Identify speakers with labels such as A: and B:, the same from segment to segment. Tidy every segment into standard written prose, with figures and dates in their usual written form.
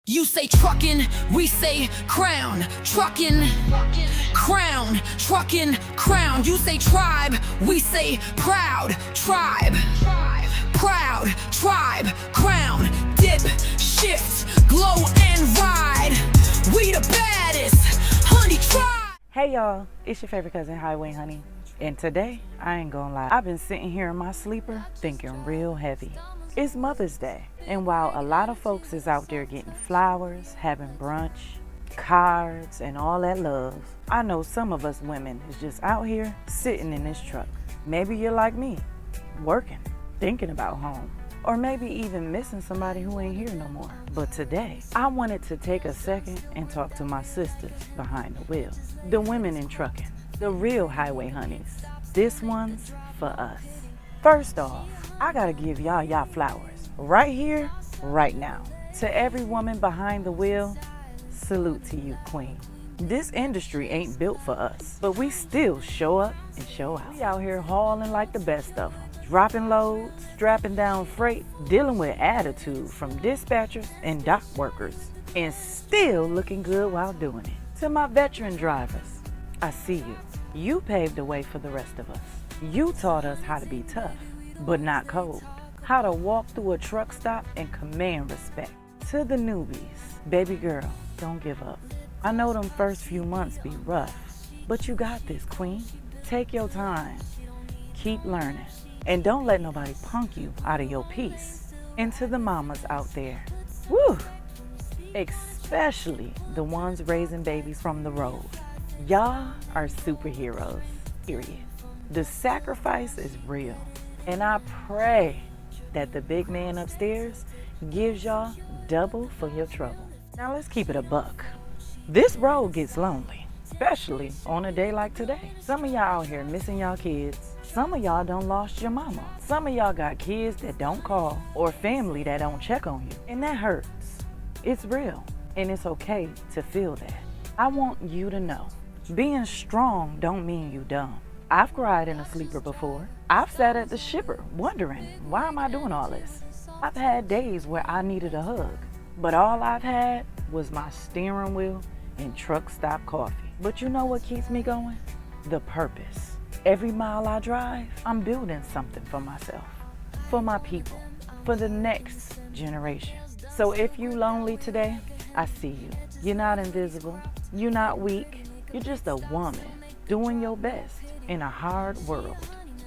A: You say truckin', we say crown. Truckin', crown, truckin', crown. You say tribe, we say proud. Tribe, proud, tribe, crown. Dip, shift, glow and ride. We the baddest, honey tribe.
B: Hey y'all, it's your favorite cousin Highway Honey. And today, I ain't gonna lie, I've been sitting here in my sleeper thinking real heavy. It's Mother's Day, and while a lot of folks is out there getting flowers, having brunch, cards, and all that love, I know some of us women is just out here sitting in this truck. Maybe you're like me, working, thinking about home, or maybe even missing somebody who ain't here no more. But today, I wanted to take a second and talk to my sisters behind the wheel, the women in trucking, the real highway honeys. This one's for us. First off, I gotta give y'all flowers right here, right now. To every woman behind the wheel, salute to you, queen. This industry ain't built for us, but we still show up and show out. We out here hauling like the best of them, dropping loads, strapping down freight, dealing with attitude from dispatchers and dock workers, and still looking good while doing it. To my veteran drivers, I see you. You paved the way for the rest of us. You taught us how to be tough, but not cold. How to walk through a truck stop and command respect. To the newbies, baby girl, don't give up. I know them first few months be rough, but you got this, queen. Take your time, keep learning, and don't let nobody punk you out of your peace. And to the mamas out there, woo, especially the ones raising babies from the road. Y'all are superheroes, period. The sacrifice is real, and I pray that the big man upstairs gives y'all double for your trouble. Now let's keep it a buck. This road gets lonely, especially on a day like today. Some of y'all out here missing y'all kids. Some of y'all done lost your mama. Some of y'all got kids that don't call or family that don't check on you, and that hurts. It's real, and it's okay to feel that. I want you to know, being strong don't mean you dumb. I've cried in a sleeper before. I've sat at the shipper wondering, why am I doing all this? I've had days where I needed a hug, but all I've had was my steering wheel and truck stop coffee. But you know what keeps me going? The purpose. Every mile I drive, I'm building something for myself, for my people, for the next generation. So if you lonely today, I see you. You're not invisible. You're not weak. You're just a woman doing your best in a hard world,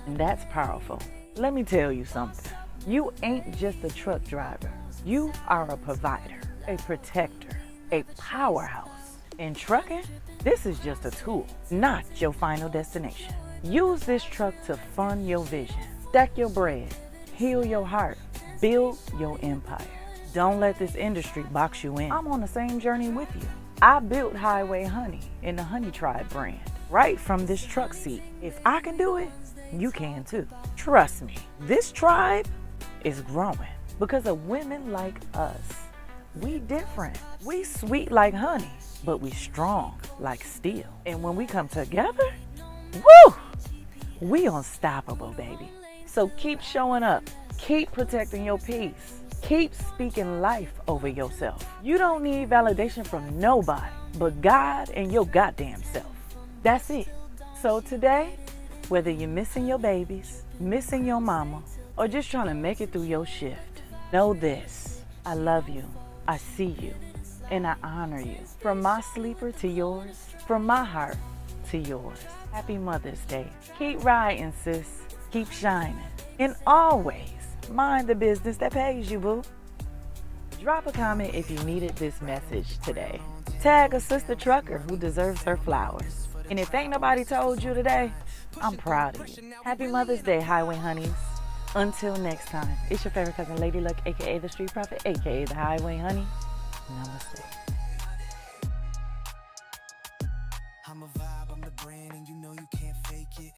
B: and that's powerful. Let me tell you something. You ain't just a truck driver. You are a provider, a protector, a powerhouse. In trucking, this is just a tool, not your final destination. Use this truck to fund your vision, stack your bread, heal your heart, build your empire. Don't let this industry box you in. I'm on the same journey with you. I built Highway Honey in the Honey Tribe brand, right from this truck seat. If I can do it, you can too. Trust me, this tribe is growing because of women like us. We different. We sweet like honey, but we strong like steel. And when we come together, woo, we unstoppable, baby. So keep showing up. Keep protecting your peace. Keep speaking life over yourself. You don't need validation from nobody but God and your goddamn self. That's it. So today, whether you're missing your babies, missing your mama, or just trying to make it through your shift, know this. I love you. I see you. And I honor you. From my sleeper to yours, from my heart to yours. Happy Mother's Day. Keep riding, sis. Keep shining. And always mind the business that pays you, boo. Drop a comment if you needed this message today. Tag a sister trucker who deserves her flowers. And if ain't nobody told you today, I'm proud of you. Happy Mother's Day, Highway Honeys. Until next time, it's your favorite cousin, Lady Luck, aka the Street Prophet, aka the Highway Honey. Namaste.